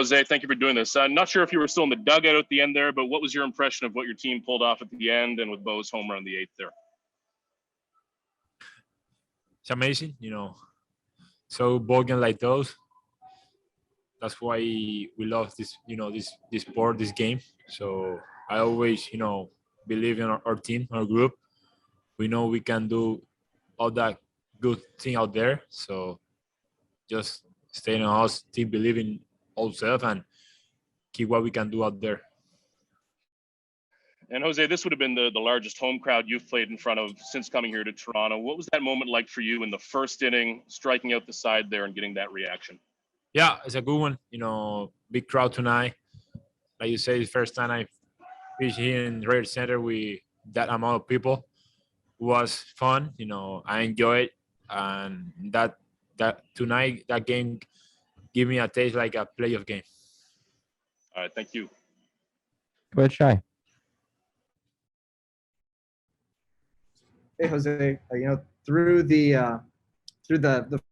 Jose. Thank you for doing this. Not sure if you were still in the dugout at the end there, but what was your impression of what your team pulled off at the end and with Bo's home run in the eighth there? It's amazing, so bold like those. That's why we love this, this sport, this game. So I always, believe in our team, our group. We know we can do all that good thing out there. So just stay in us, keep believing ourselves, and keep what we can do out there. And Jose, this would have been the largest home crowd you've played in front of since coming here to Toronto. What was that moment like for you in the first inning, striking out the side there and getting that reaction? Yeah, it's a good one. Big crowd tonight. Like you say, the first time I pitched here in Raider Center with that amount of people. It was fun. I enjoyed it. And that tonight, that game gave me a taste like a playoff game. All right, thank you. Go ahead, Shai. Hey, Jose, through the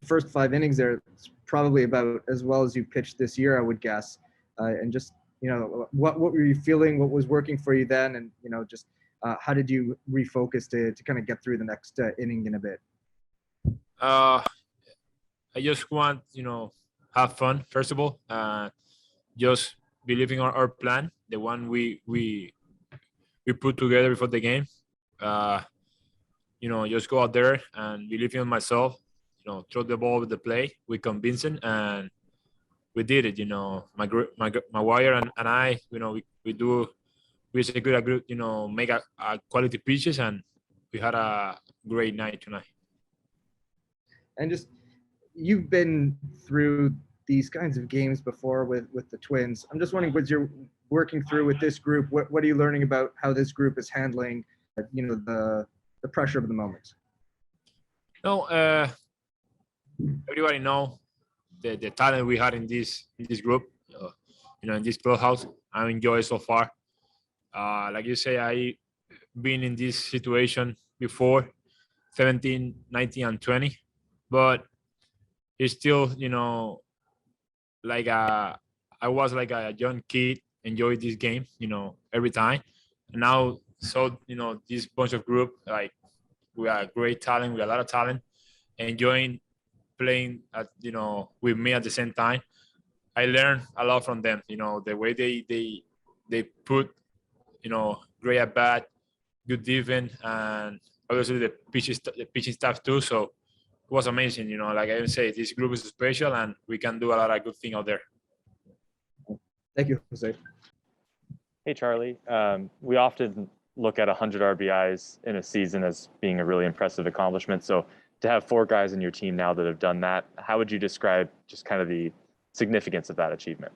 first 5 innings there, it's probably about as well as you pitched this year, I would guess. And just, what were you feeling? What was working for you then? And, just how did you refocus to kind of get through the next inning in a bit? I just want, have fun, first of all. Just believing our plan, the one we put together before the game. Just go out there and believe in myself, throw the ball with the play with convincing, and we did it. My wire and I, we execute a good, make a quality pitches, and we had a great night tonight. And just, you've been through these kinds of games before with the Twins. I'm just wondering, what you're working through with this group, what are you learning about how this group is handling, the pressure of the moment? No, everybody know the talent we had in this group, in this clubhouse. I enjoy it so far. Like you say, I been in this situation before, 17, 19, and 20, but it's still, I was like a young kid, enjoy this game, every time. And now, so, this bunch of group, like, we are great talent, we are a lot of talent, enjoying playing at, with me at the same time. I learned a lot from them, the way they put, great at bat, good defense, and obviously the pitching staff too. So it was amazing, like I say, this group is special and we can do a lot of good things out there. Thank you, Jose. Hey, Charlie. We often look at 100 RBIs in a season as being a really impressive accomplishment. So to have 4 guys in your team now that have done that, how would you describe just kind of the significance of that achievement?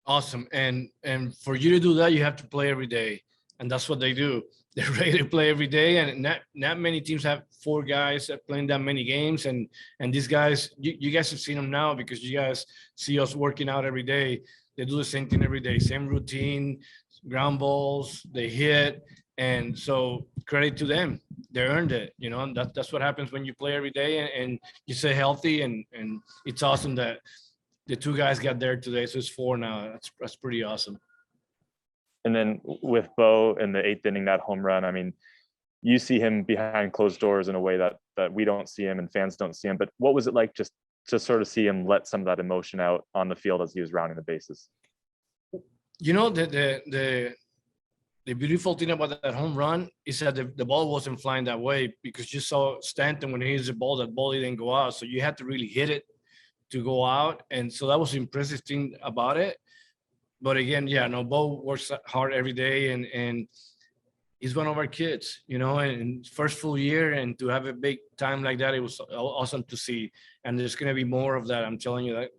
Awesome. And for you to do that, you have to play every day. And that's what they do. They're ready to play every day. And not many teams have 4 guys playing that many games. And these guys, you guys have seen them now because you guys see us working out every day. They do the same thing every day, same routine, ground balls, they hit. And so credit to them. They earned it, and that's what happens when you play every day and you stay healthy. And it's awesome that the 2 guys got there today. So it's 4 now. That's pretty awesome. And then with Bo in the 8th inning, that home run, I mean, you see him behind closed doors in a way that we don't see him and fans don't see him. But what was it like just to sort of see him let some of that emotion out on the field as he was rounding the bases? The beautiful thing about that home run is that the ball wasn't flying that way, because you saw Stanton when he hits the ball, that ball didn't go out. So you had to really hit it to go out. And so that was the impressive thing about it. But again, Bo works hard every day and he's one of our kids, and first full year, and to have a big time like that, it was awesome to see. And there's going to be more of that. I'm telling you that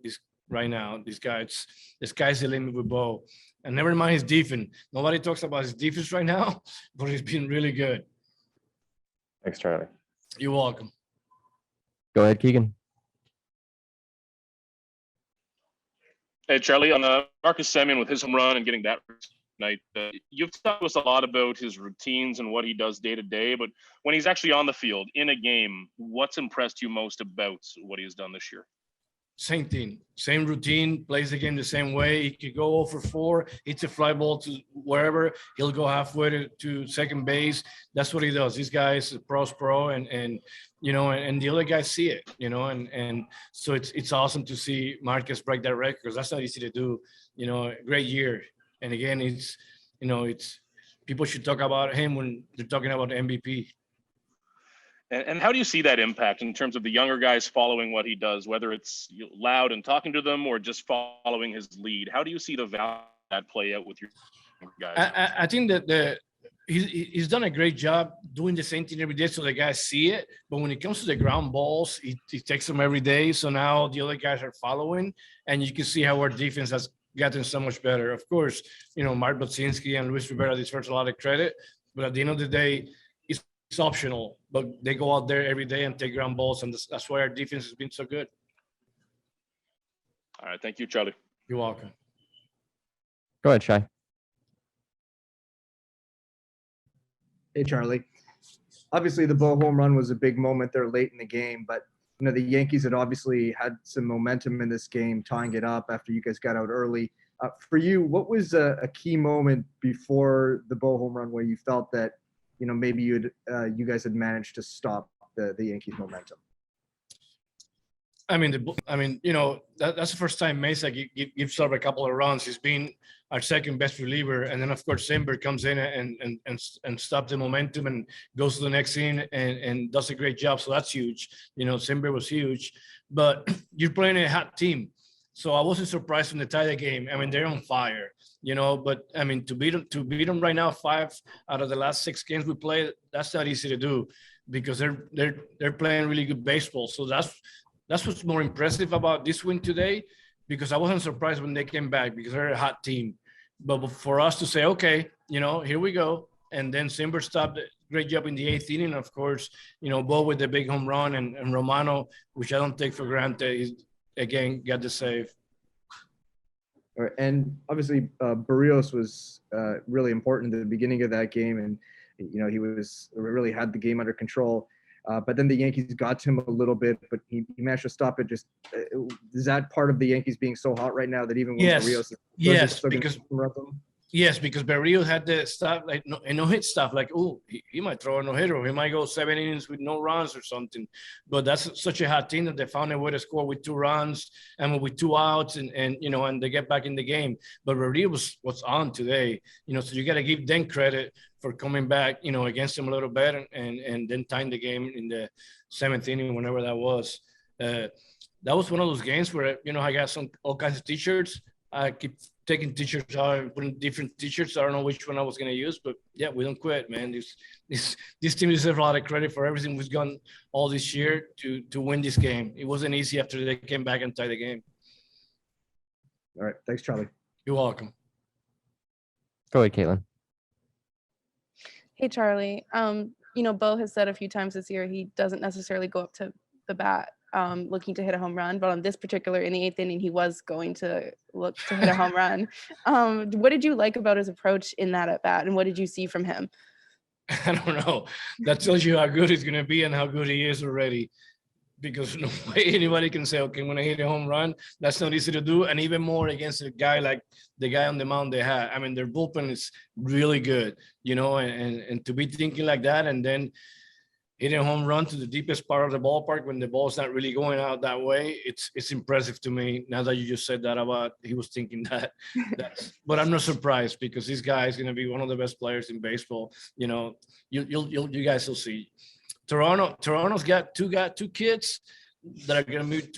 right now, the sky's the limit with Bo. And never mind his defense. Nobody talks about his defense right now, but he's been really good. Thanks, Charlie. You're welcome. Go ahead, Keegan. Hey, Charlie, on Marcus Semien with his home run and getting that night, you've talked to us a lot about his routines and what he does day to day, but when he's actually on the field in a game, what's impressed you most about what he has done this year? same thing, same routine, plays the game the same way. He could go 0 for 4, hits a fly ball to wherever, he'll go halfway to second base. That's what he does. This guy is a pro, and you know, and the other guys see it, you know, and so it's awesome to see Marquez break that record, because that's not easy to do. You know, great year. And again, it's, you know, it's, people should talk about him when they're talking about the MVP. And how do you see that impact in terms of the younger guys following what he does, whether it's loud and talking to them or just following his lead? How do you see the value of that play out with your guys? I think that he's done a great job doing the same thing every day, so the guys see it. But when it comes to the ground balls, he takes them every day. So now the other guys are following, and you can see how our defense has gotten so much better. Of course, you know, Mark Botsinski and Luis Rivera deserves a lot of credit, but at the end of the day, it's optional. But they go out there every day and take ground balls, and that's why our defense has been so good. All right, thank you, Charlie. You're welcome. Go ahead, Shai. Hey, Charlie. Obviously, the Bo home run was a big moment there late in the game, but you know the Yankees had obviously had some momentum in this game, tying it up after you guys got out early. For you, what was a key moment before the Bo home run where you felt that you know maybe you guys had managed to stop the Yankees' momentum? I mean, you know, that's the first time Mesa gives up a couple of runs. He's been our second best reliever, and then of course Simber comes in and stops the momentum and goes to the next inning and does a great job. So that's huge. You know, Simber was huge, but you're playing a hot team, so I wasn't surprised when they tie the game. I mean, they're on fire, you know. But I mean, to beat them right now, 5 out of the last 6 games we played, that's not easy to do, because they're playing really good baseball. So that's what's more impressive about this win today, because I wasn't surprised when they came back, because they're a hot team. But for us to say, okay, you know, here we go. And then Simber stopped, great job in the 8th inning. Of course, you know, Bo with the big home run, and Romano, which I don't take for granted, is, again, got the save. All right. And obviously, Berrios was really important at the beginning of that game. And, you know, he really had the game under control. But then the Yankees got to him a little bit, but he managed to stop it. Just is that part of the Yankees being so hot right now that even when Berrios because Berrios had the stuff like no hit stuff, like, oh, he might throw a no hitter, or he might go 7 innings with no runs or something. But that's such a hot team that they found a way to score with 2 runs and with 2 outs, and you know, and they get back in the game. But Berrios was on today, you know, so you got to give them credit for coming back, you know, against them a little bit, and then tying the game in the 7th inning, whenever that was. That was one of those games where, you know, I got all kinds of t-shirts. I keep taking t-shirts out and putting different t-shirts. I don't know which one I was going to use, but yeah, we don't quit, man. This team deserves a lot of credit for everything we've done all this year to win this game. It wasn't easy after they came back and tied the game. All right. Thanks, Charlie. You're welcome. Go ahead, Caitlin. Hey, Charlie. You know, Bo has said a few times this year he doesn't necessarily go up to the bat looking to hit a home run, but on this particular, in the 8th inning, he was going to look to hit a home run. What did you like about his approach in that at bat, and what did you see from him? I don't know. That tells you how good he's going to be and how good he is already. Because no way anybody can say, okay, I'm going to hit a home run. That's not easy to do. And even more against a guy like the guy on the mound they had. I mean, their bullpen is really good, you know, and to be thinking like that and then hitting a home run to the deepest part of the ballpark when the ball's not really going out that way, it's impressive to me. Now that you just said that about he was thinking that. But I'm not surprised, because this guy is going to be one of the best players in baseball. You know, you guys will see. Toronto's got two kids that are going to be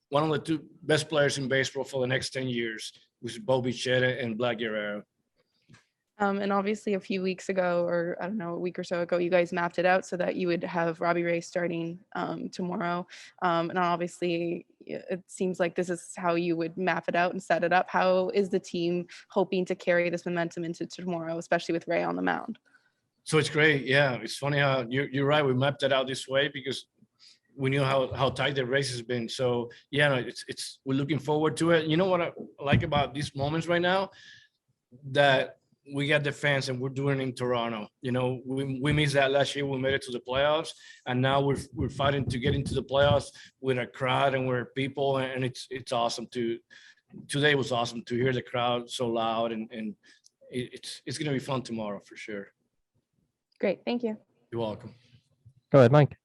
one of the 2 best players in baseball for the next 10 years, which is Bo Bichette and Vlad Guerrero. And obviously a few weeks ago, or I don't know, a week or so ago, you guys mapped it out so that you would have Robbie Ray starting tomorrow. And obviously it seems like this is how you would map it out and set it up. How is the team hoping to carry this momentum into tomorrow, especially with Ray on the mound? So it's great. Yeah, it's funny how you're right. We mapped it out this way because we knew how tight the race has been. So yeah, no, we're looking forward to it. You know what I like about these moments right now? That we got the fans and we're doing it in Toronto. You know, we missed that last year. We made it to the playoffs, and now we're fighting to get into the playoffs with a crowd and we're people, and it's awesome to. Today was awesome to hear the crowd so loud, and it's gonna be fun tomorrow for sure. Great. Thank you. You're welcome. Go ahead, Mike.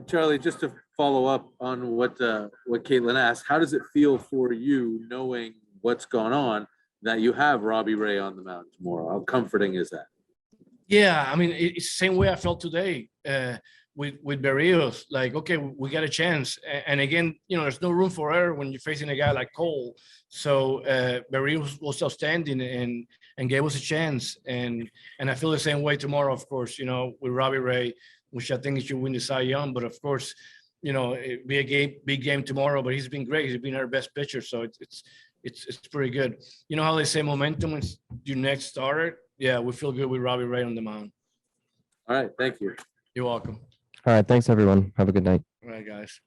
Charlie, just to follow up on what Caitlin asked, how does it feel for you knowing what's gone on that you have Robbie Ray on the mound tomorrow? How comforting is that? Yeah, I mean, it's the same way I felt today with Berrios. Like, okay, we got a chance. And again, you know, there's no room for error when you're facing a guy like Cole. So Berrios was outstanding and gave us a chance. And I feel the same way tomorrow, of course, you know, with Robbie Ray, which I think he should win the Cy Young. But of course, you know, it'd be a big game tomorrow. But he's been great. He's been our best pitcher. So it's pretty good. You know how they say momentum is your next starter? Yeah, we feel good with Robbie Ray on the mound. All right, thank you. You're welcome. All right. Thanks, everyone. Have a good night. All right, guys.